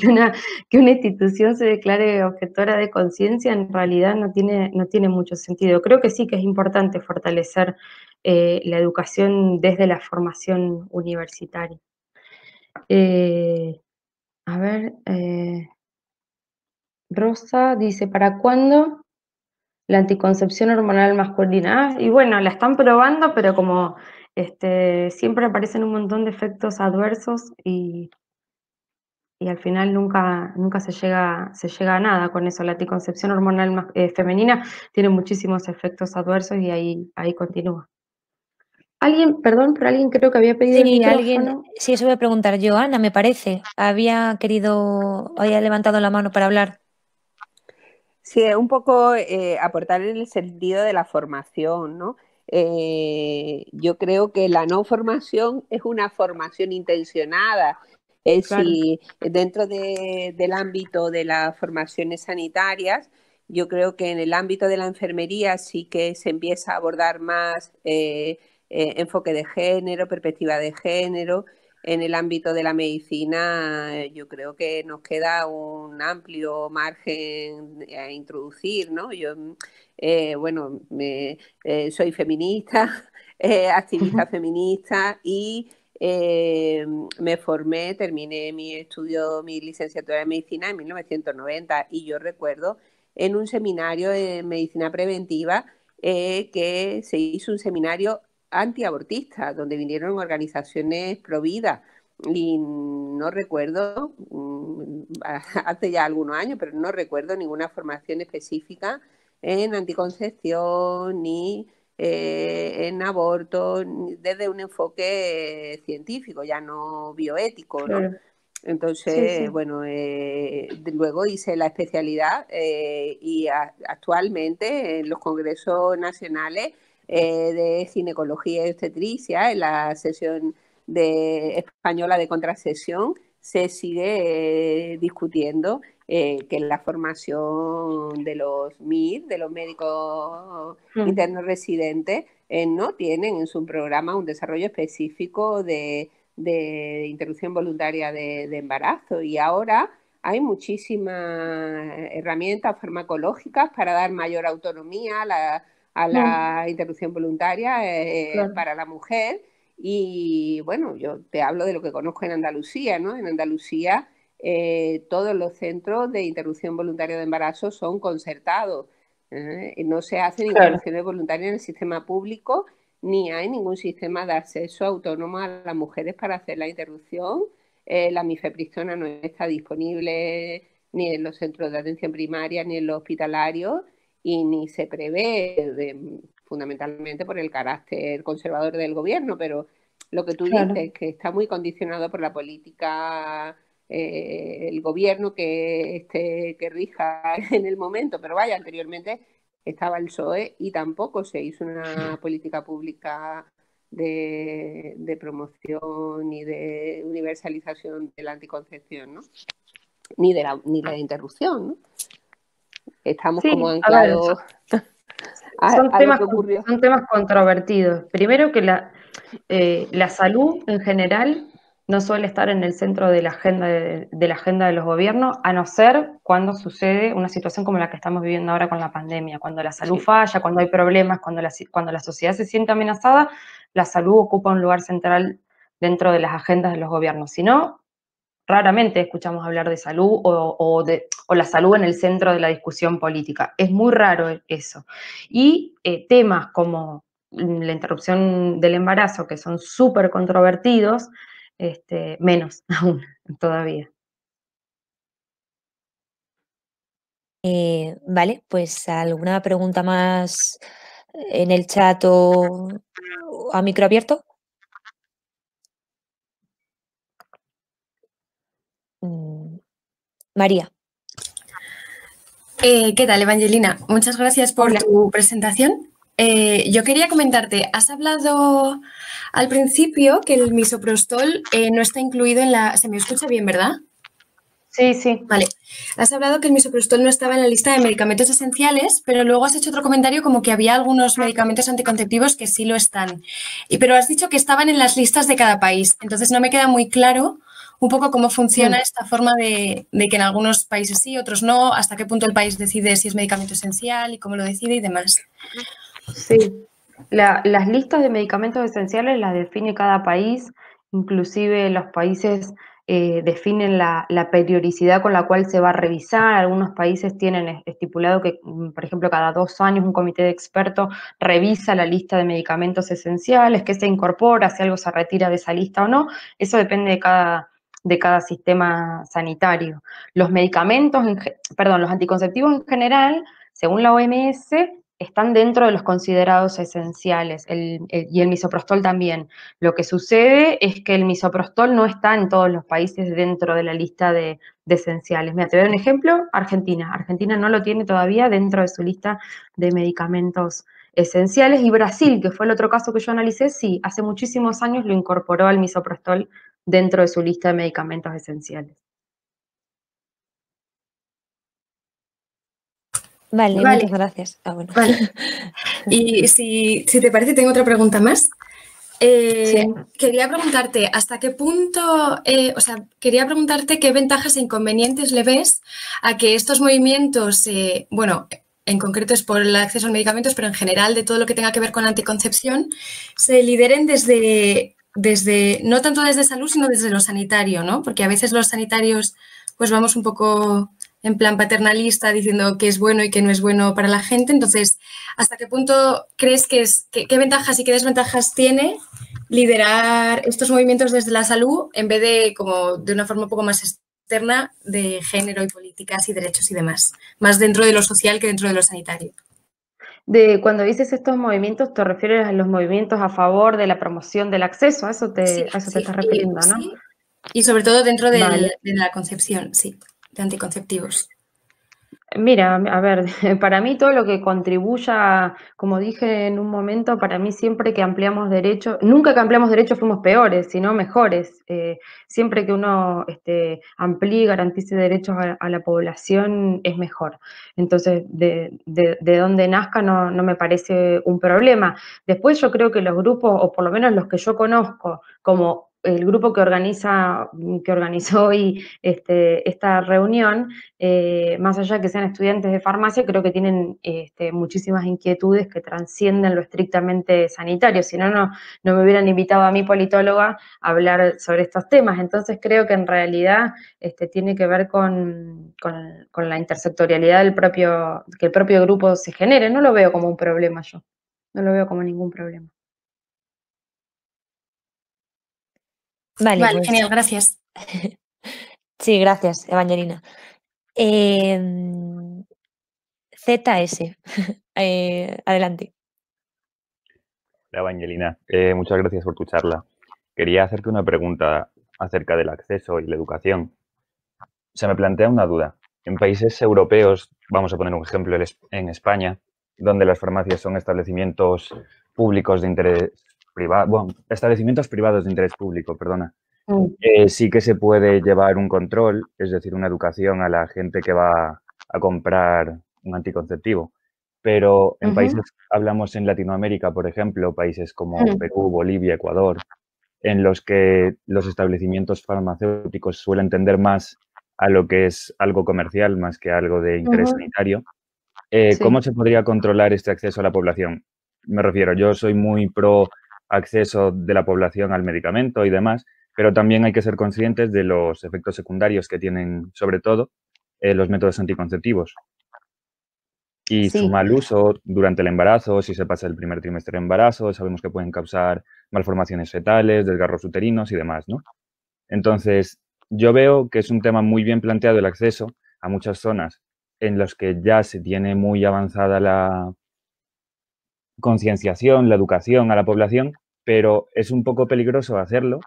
que una institución se declare objetora de conciencia en realidad no tiene mucho sentido. Creo que sí que es importante fortalecer la educación desde la formación universitaria. A ver, Rosa dice, ¿para cuándo la anticoncepción hormonal masculina? Y bueno, la están probando, pero como siempre aparecen un montón de efectos adversos y al final nunca se llega a nada con eso. La anticoncepción hormonal femenina tiene muchísimos efectos adversos y ahí continúa. Perdón, pero alguien creo que había pedido el micrófono. Sí, eso voy a preguntar yo, Ana, me parece. Había levantado la mano para hablar. Sí, es un poco aportar en el sentido de la formación, ¿no? Yo creo que la no formación es una formación intencionada. Claro. Si dentro del ámbito de las formaciones sanitarias, yo creo que en el ámbito de la enfermería sí que se empieza a abordar más enfoque de género, perspectiva de género. En el ámbito de la medicina, yo creo que nos queda un amplio margen a introducir, ¿no? Yo, bueno, soy feminista, activista feminista y me formé, terminé mi licenciatura de medicina en 1990 y yo recuerdo en un seminario de medicina preventiva que se hizo un seminario antiabortista, donde vinieron organizaciones pro vida y no recuerdo, hace ya algunos años, pero no recuerdo ninguna formación específica en anticoncepción ni en aborto desde un enfoque científico, ya no bioético, ¿no? Claro. Entonces, Sí. bueno, luego hice la especialidad y actualmente en los congresos nacionales de ginecología y obstetricia, en la sesión española de contrasesión, se sigue discutiendo que la formación de los MIR, de los médicos internos residentes, no tienen en su programa un desarrollo específico de interrupción voluntaria de embarazo, y ahora hay muchísimas herramientas farmacológicas para dar mayor autonomía a la interrupción voluntaria Claro. para la mujer. Y bueno, yo te hablo de lo que conozco en Andalucía, ¿no? En Andalucía todos los centros de interrupción voluntaria de embarazo son concertados. No se hacen interrupciones voluntarias en el sistema público, ni hay ningún sistema de acceso autónomo a las mujeres para hacer la interrupción. La mifepristona no está disponible ni en los centros de atención primaria ni en los hospitalarios, y ni se prevé, fundamentalmente por el carácter conservador del gobierno, pero lo que tú dices, que está muy condicionado por la política, el gobierno que rija en el momento, pero vaya, anteriormente estaba el PSOE y tampoco se hizo una política pública de promoción ni de universalización de la anticoncepción, ¿no? Ni la interrupción, ¿no? Estamos como anclados a lo que ocurrió. Son temas controvertidos. Primero que la salud en general no suele estar en el centro de la agenda de los gobiernos, a no ser cuando sucede una situación como la que estamos viviendo ahora con la pandemia, cuando la salud falla, cuando hay problemas, cuando la sociedad se siente amenazada, la salud ocupa un lugar central dentro de las agendas de los gobiernos. Si no, raramente escuchamos hablar de salud o la salud en el centro de la discusión política. Es muy raro eso. Y temas como la interrupción del embarazo, que son súper controvertidos, menos aún todavía. Vale, pues alguna pregunta más en el chat o a micro abierto. María. ¿Qué tal, Evangelina? Muchas gracias por tu presentación. Yo quería comentarte, has hablado al principio que el misoprostol no está incluido en la... ¿Se me escucha bien, verdad? Sí, sí. Vale. Has hablado que el misoprostol no estaba en la lista de medicamentos esenciales, pero luego has hecho otro comentario como que había algunos medicamentos anticonceptivos que sí lo están. Pero has dicho que estaban en las listas de cada país. Entonces no me queda muy claro un poco cómo funciona esta forma de que en algunos países sí, otros no, hasta qué punto el país decide si es medicamento esencial y cómo lo decide y demás. Sí, las listas de medicamentos esenciales las define cada país, inclusive los países definen la periodicidad con la cual se va a revisar. Algunos países tienen estipulado que, por ejemplo, cada 2 años un comité de expertos revisa la lista de medicamentos esenciales, qué se incorpora, si algo se retira de esa lista o no. Eso depende de cada sistema sanitario. Los los anticonceptivos en general, según la OMS, están dentro de los considerados esenciales, y el misoprostol también. Lo que sucede es que el misoprostol no está en todos los países dentro de la lista de esenciales. Mira, te doy un ejemplo, Argentina. Argentina no lo tiene todavía dentro de su lista de medicamentos esenciales, y Brasil, que fue el otro caso que yo analicé, sí, hace muchísimos años lo incorporó al misoprostol dentro de su lista de medicamentos esenciales. Vale, muchas gracias. Bueno. Vale. Y si te parece, tengo otra pregunta más. Quería preguntarte hasta qué punto, quería preguntarte qué ventajas e inconvenientes le ves a que estos movimientos, en concreto es por el acceso a medicamentos, pero en general de todo lo que tenga que ver con la anticoncepción, se lideren desde no tanto desde salud, sino desde lo sanitario, ¿no? Porque a veces los sanitarios pues vamos un poco en plan paternalista diciendo que es bueno y que no es bueno para la gente. Entonces, ¿hasta qué punto crees qué ventajas y qué desventajas tiene liderar estos movimientos desde la salud en vez de como de una forma un poco más externa de género y políticas y derechos y demás? Más dentro de lo social que dentro de lo sanitario. Cuando dices estos movimientos, ¿te refieres a los movimientos a favor de la promoción del acceso? A eso te estás refiriendo, ¿no? Sí. Y sobre todo dentro Vale. de la concepción, sí, de anticonceptivos. Mira, a ver, para mí todo lo que contribuya, como dije en un momento, para mí siempre que ampliamos derechos, nunca que ampliamos derechos fuimos peores, sino mejores. Siempre que uno amplíe y garantice derechos a la población es mejor. Entonces, de donde nazca no me parece un problema. Después yo creo que los grupos, o por lo menos los que yo conozco, como el grupo que organizó hoy esta reunión, más allá de que sean estudiantes de farmacia, creo que tienen muchísimas inquietudes que trascienden lo estrictamente sanitario. Si no, no me hubieran invitado a mí, politóloga, a hablar sobre estos temas. Entonces creo que en realidad tiene que ver con la intersectorialidad que el propio grupo se genere. No lo veo como un problema yo. No lo veo como ningún problema. Vale, Vale, pues genial, gracias. sí, gracias, Evangelina. ZS, adelante. Hola, Evangelina, muchas gracias por tu charla. Quería hacerte una pregunta acerca del acceso y la educación. Se me plantea una duda. En países europeos, vamos a poner un ejemplo en España, donde las farmacias son establecimientos públicos de interés privado, bueno, establecimientos privados de interés público, perdona. Sí que se puede llevar un control, es decir, una educación a la gente que va a comprar un anticonceptivo. Pero en países, hablamos en Latinoamérica, por ejemplo, países como Perú, Bolivia, Ecuador, en los que los establecimientos farmacéuticos suelen tender más a lo que es algo comercial más que algo de interés sanitario. ¿Cómo se podría controlar este acceso a la población? Me refiero, yo soy muy pro acceso de la población al medicamento y demás, pero también hay que ser conscientes de los efectos secundarios que tienen, sobre todo, los métodos anticonceptivos. Y su Sí. mal uso durante el embarazo, si se pasa el primer trimestre de embarazo, sabemos que pueden causar malformaciones fetales, desgarros uterinos y demás, ¿no? Entonces, yo veo que es un tema muy bien planteado el acceso a muchas zonas en las que ya se tiene muy avanzada la concienciación, la educación a la población, pero es un poco peligroso hacerlo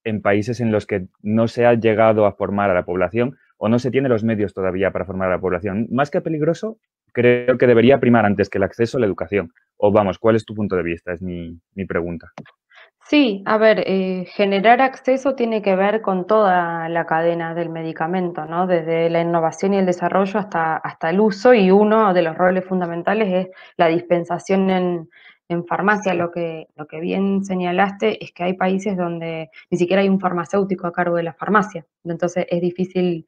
en países en los que no se ha llegado a formar a la población o no se tiene los medios todavía para formar a la población. Más que peligroso, creo que debería primar antes que el acceso a la educación. O vamos, ¿cuál es tu punto de vista? Es mi pregunta. Sí, a ver, generar acceso tiene que ver con toda la cadena del medicamento, ¿no? Desde la innovación y el desarrollo hasta el uso, y uno de los roles fundamentales es la dispensación en farmacia. Lo que bien señalaste es que hay países donde ni siquiera hay un farmacéutico a cargo de la farmacia, entonces es difícil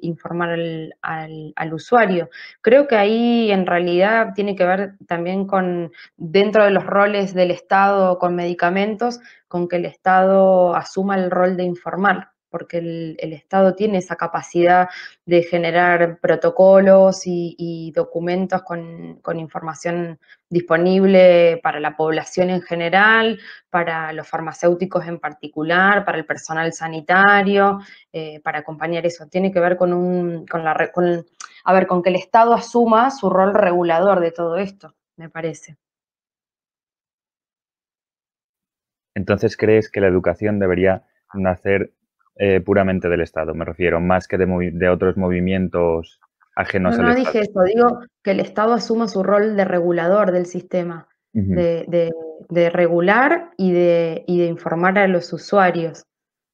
informar al usuario. Creo que ahí en realidad tiene que ver también con, dentro de los roles del Estado con medicamentos, con que el Estado asuma el rol de informar, porque el Estado tiene esa capacidad de generar protocolos y documentos con información disponible para la población en general, para los farmacéuticos en particular, para el personal sanitario, para acompañar eso. Tiene que ver con que el Estado asuma su rol regulador de todo esto, me parece. Entonces, ¿crees que la educación debería nacer puramente del Estado? Me refiero, más que de otros movimientos ajenos al No Estado. dije eso, digo que el Estado asuma su rol de regulador del sistema, de regular y de informar a los usuarios,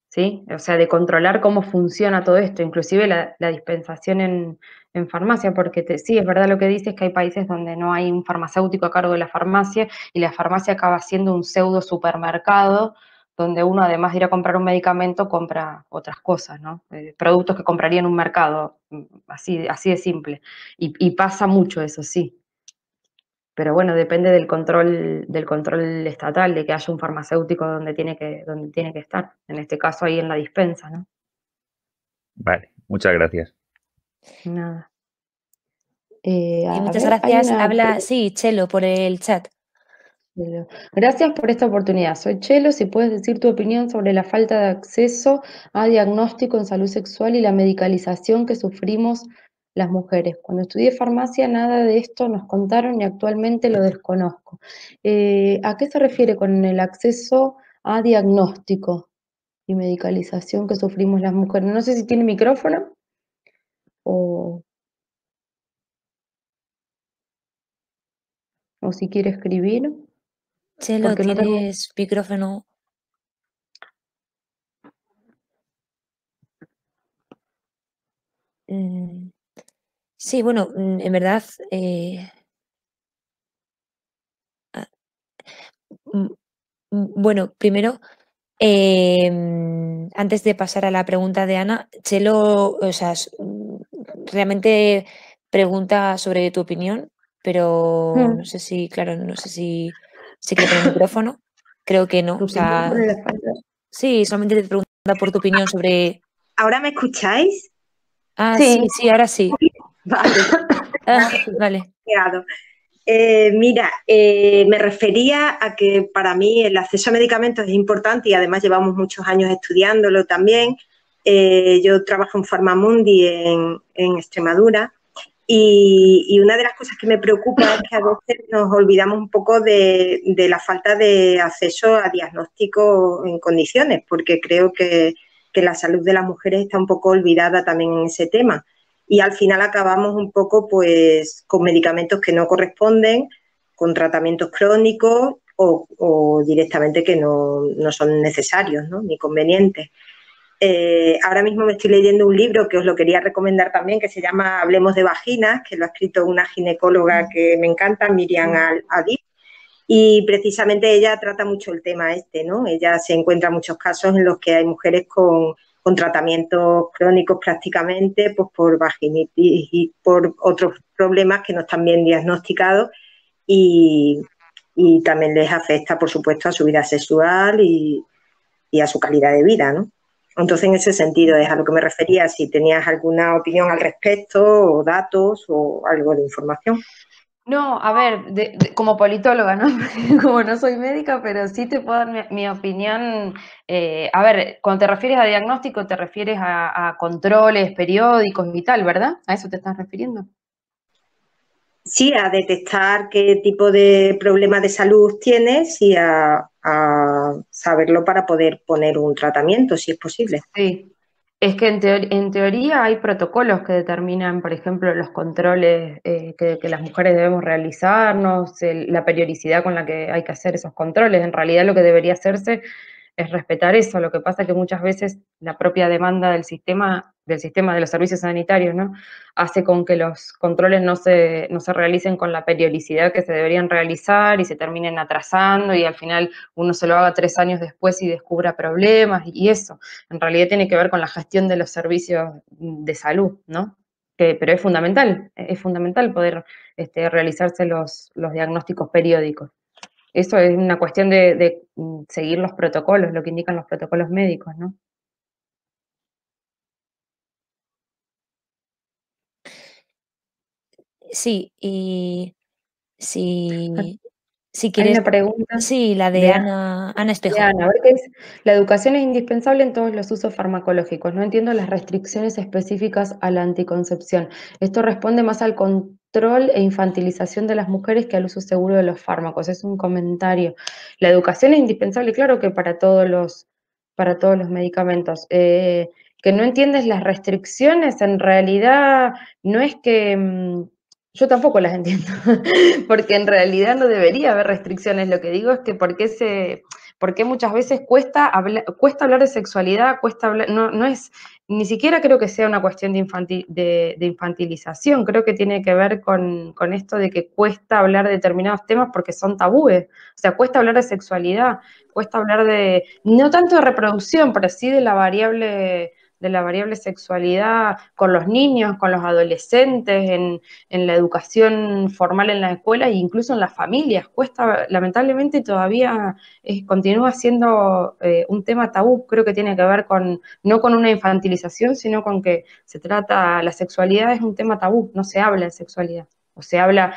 ¿sí? O sea, de controlar cómo funciona todo esto, inclusive la dispensación en farmacia, porque sí, es verdad lo que dices, que hay países donde no hay un farmacéutico a cargo de la farmacia y la farmacia acaba siendo un pseudo supermercado donde uno, además de ir a comprar un medicamento, compra otras cosas, ¿no? Productos que compraría en un mercado, así de simple. Y pasa mucho eso, sí. Pero bueno, depende del control estatal, de que haya un farmacéutico donde tiene que estar. En este caso, ahí en la dispensa, ¿no? Vale, muchas gracias. Nada. Muchas gracias. Habla, sí, Chelo, por el chat. Gracias por esta oportunidad. Soy Chelo. Si puedes decir tu opinión sobre la falta de acceso a diagnóstico en salud sexual y la medicalización que sufrimos las mujeres. Cuando estudié farmacia, nada de esto nos contaron y actualmente lo desconozco. ¿A qué se refiere con el acceso a diagnóstico? y medicalización que sufrimos las mujeres. No sé si tiene micrófono o si quiere escribir, Chelo, porque no tengo... ¿tienes micrófono? Sí, bueno, en verdad, bueno, primero, antes de pasar a la pregunta de Ana, Chelo, o sea, realmente pregunta sobre tu opinión, pero no sé si, claro, no sé si se quiere poner el micrófono. Creo que no. ¿Tu O opinión sea, sobre la falta? sí, solamente te pregunta por tu opinión sobre. ¿Ahora me escucháis? Ah, Sí. sí, ahora sí. Vale, Ah, vale. claro. Mira, me refería a que para mí el acceso a medicamentos es importante y además llevamos muchos años estudiándolo también. Yo trabajo en Farmamundi en Extremadura y una de las cosas que me preocupa es que a veces nos olvidamos un poco de la falta de acceso a diagnóstico en condiciones, porque creo que la salud de las mujeres está un poco olvidada también en ese tema. Y al final acabamos un poco pues con medicamentos que no corresponden, con tratamientos crónicos o directamente que no son necesarios, ¿no? Ni convenientes. Ahora mismo me estoy leyendo un libro que os lo quería recomendar también, que se llama Hablemos de vaginas, que lo ha escrito una ginecóloga que me encanta, Miriam Adib, y precisamente ella trata mucho el tema este, ¿no? Ella se encuentra muchos casos en los que hay mujeres con tratamientos crónicos prácticamente, pues por vaginitis y por otros problemas que no están bien diagnosticados y también les afecta, por supuesto, a su vida sexual y a su calidad de vida, ¿no? Entonces, en ese sentido es a lo que me refería, si tenías alguna opinión al respecto o datos o algo de información. No, a ver, como politóloga, ¿no? Como no soy médica, pero sí te puedo dar mi opinión. A ver, cuando te refieres a diagnóstico, te refieres a controles periódicos y tal, ¿verdad? ¿A eso te estás refiriendo? Sí, a detectar qué tipo de problema de salud tienes y a saberlo para poder poner un tratamiento, si es posible. Sí, es que en teoría hay protocolos que determinan, por ejemplo, los controles que las mujeres debemos realizarnos, la periodicidad con la que hay que hacer esos controles. En realidad lo que debería hacerse es respetar eso. Lo que pasa es que muchas veces la propia demanda del sistema de los servicios sanitarios, ¿no? Hace con que los controles no se realicen con la periodicidad que se deberían realizar y se terminen atrasando y al final uno se lo haga 3 años después y descubra problemas y eso. En realidad tiene que ver con la gestión de los servicios de salud, ¿no? Pero es fundamental poder realizarse los diagnósticos periódicos. Eso es una cuestión de seguir los protocolos, lo que indican los protocolos médicos, ¿no? Sí, y si Hay quieres. una pregunta Sí, la de de Ana Espejo. Ana, a ver qué dice. La educación es indispensable en todos los usos farmacológicos. No entiendo las restricciones específicas a la anticoncepción. Esto responde más al control e infantilización de las mujeres que al uso seguro de los fármacos. Es un comentario. La educación es indispensable, claro que para todos los medicamentos. Que no entiendes las restricciones, en realidad no es que... yo tampoco las entiendo, porque en realidad no debería haber restricciones. Lo que digo es que porque muchas veces cuesta hablar de sexualidad, cuesta hablar, no es, ni siquiera creo que sea una cuestión de infantilización, creo que tiene que ver con esto de que cuesta hablar de determinados temas porque son tabúes, o sea, cuesta hablar de sexualidad, cuesta hablar no tanto de reproducción, pero sí de la variable sexualidad con los niños, con los adolescentes, en la educación formal en la escuela e incluso en las familias. Cuesta, lamentablemente todavía continúa siendo un tema tabú. Creo que tiene que ver no con una infantilización, sino con que la sexualidad es un tema tabú, no se habla de sexualidad, o se habla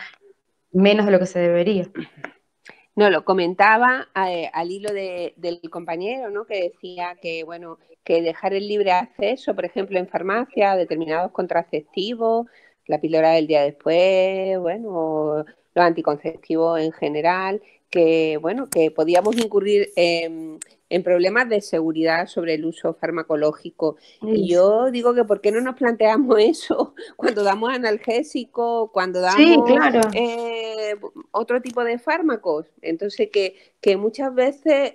menos de lo que se debería. No, lo comentaba al hilo del compañero, ¿no? Que decía que, bueno, que dejar el libre acceso, por ejemplo, en farmacia, a determinados contraceptivos, la píldora del día después, bueno, los anticonceptivos en general, bueno, que podíamos incurrir en problemas de seguridad sobre el uso farmacológico. Y yo digo que ¿por qué no nos planteamos eso cuando damos analgésicos, cuando damos claro. otro tipo de fármacos? Entonces, que muchas veces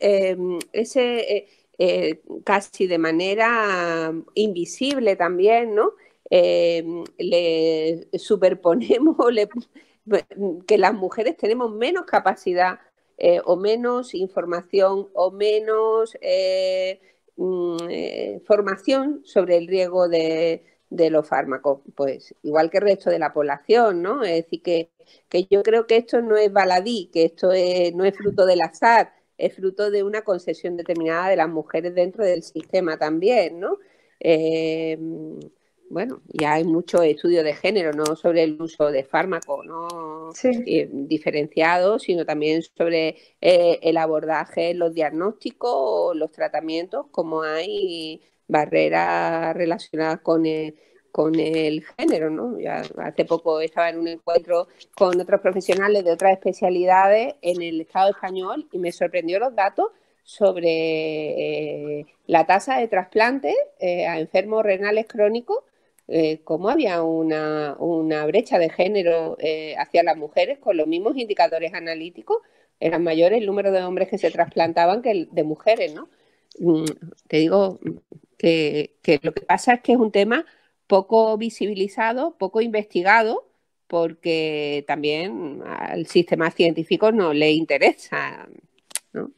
casi de manera invisible también, ¿no? Le superponemos que las mujeres tenemos menos capacidad o menos información o menos formación sobre el riesgo de los fármacos, pues igual que el resto de la población, ¿no? Es decir, que yo creo que esto no es baladí, que esto no es fruto del azar, es fruto de una concesión determinada de las mujeres dentro del sistema también, ¿no? Bueno, ya hay muchos estudios de género, no sobre el uso de fármacos, no diferenciados, sino también sobre el abordaje, los diagnósticos, los tratamientos, como hay barreras relacionadas con el género, ¿no? Ya hace poco estaba en un encuentro con otros profesionales de otras especialidades en el Estado español y me sorprendió los datos sobre la tasa de trasplantes a enfermos renales crónicos, cómo había una brecha de género hacia las mujeres con los mismos indicadores analíticos. Eran mayores el número de hombres que se trasplantaban que el de mujeres, ¿no? Te digo que lo que pasa es que es un tema poco visibilizado, poco investigado, porque también al sistema científico no le interesa, ¿no?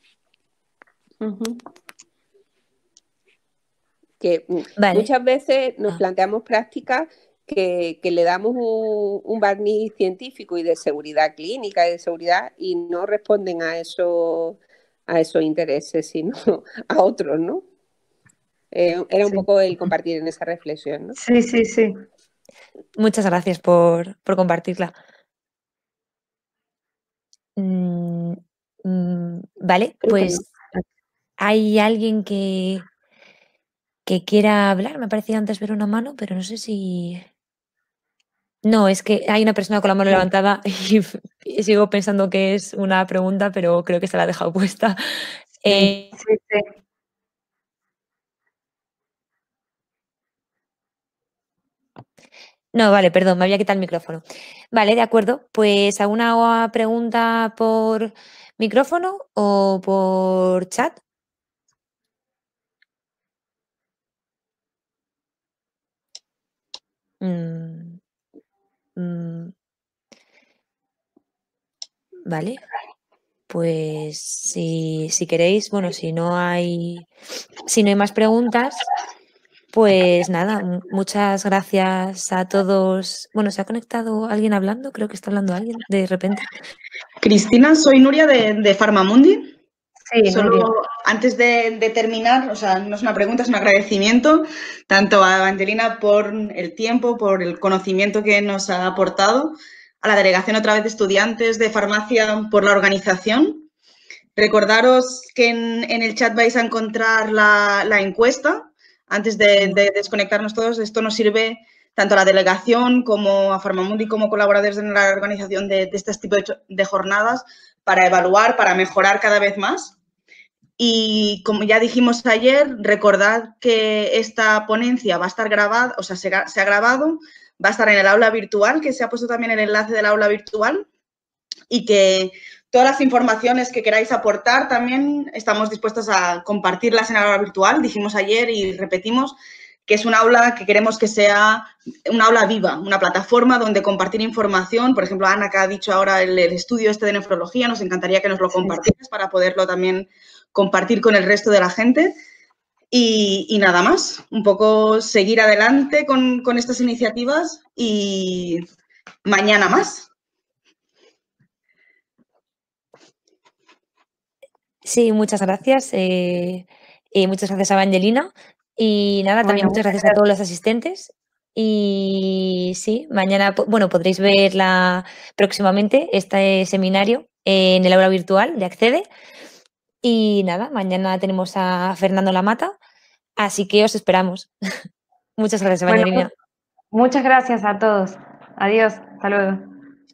Que muchas veces nos planteamos prácticas que le damos un barniz científico y de seguridad clínica y de seguridad y no responden a esos intereses, sino a otros, ¿no? Era un poco el compartir en esa reflexión, ¿no? Sí. Muchas gracias por compartirla. Vale, pues hay alguien que quiera hablar. Me parecía antes ver una mano, pero no sé si... No, es que hay una persona con la mano levantada y sigo pensando que es una pregunta, pero creo que se la ha dejado puesta. Sí. No, vale, perdón, me había quitado el micrófono. Vale, de acuerdo. Pues ¿alguna pregunta por micrófono o por chat? Vale. Pues si queréis, bueno, si no hay más preguntas, pues nada, muchas gracias a todos. Bueno, ¿se ha conectado alguien hablando? Creo que está hablando alguien de repente. Cristina, soy Nuria de Farmamundi. Sí, solo Nuria. Antes de terminar, o sea, no es una pregunta, es un agradecimiento tanto a Evangelina por el tiempo, por el conocimiento que nos ha aportado, a la delegación otra vez de estudiantes de farmacia por la organización. Recordaros que en el chat vais a encontrar la encuesta. Antes de desconectarnos todos, esto nos sirve tanto a la delegación como a Farmamundi como colaboradores en la organización de este tipo de jornadas para evaluar, para mejorar cada vez más. Y como ya dijimos ayer, recordad que esta ponencia va a estar grabada, o sea, se ha grabado, va a estar en el aula virtual, que se ha puesto también el enlace del aula virtual, y que todas las informaciones que queráis aportar también estamos dispuestos a compartirlas en el aula virtual. Dijimos ayer y repetimos que es un aula que queremos que sea un aula viva, una plataforma donde compartir información. Por ejemplo, Ana, que ha dicho ahora el estudio este de nefrología, nos encantaría que nos lo compartieras para poderlo también compartir con el resto de la gente. Y nada más, un poco seguir adelante con estas iniciativas y mañana más. Sí, muchas gracias. Muchas gracias a Evangelina. Y nada, también muchas gracias a todos los asistentes. Y sí, mañana, bueno, podréis ver próximamente este seminario en el aula virtual de Accede. Y nada, mañana tenemos a Fernando Lamata, así que os esperamos. Muchas gracias, Evangelina. Muchas gracias a todos. Adiós, hasta luego.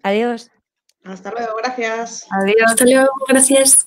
Adiós. Hasta luego, gracias. Adiós. Hasta luego, gracias.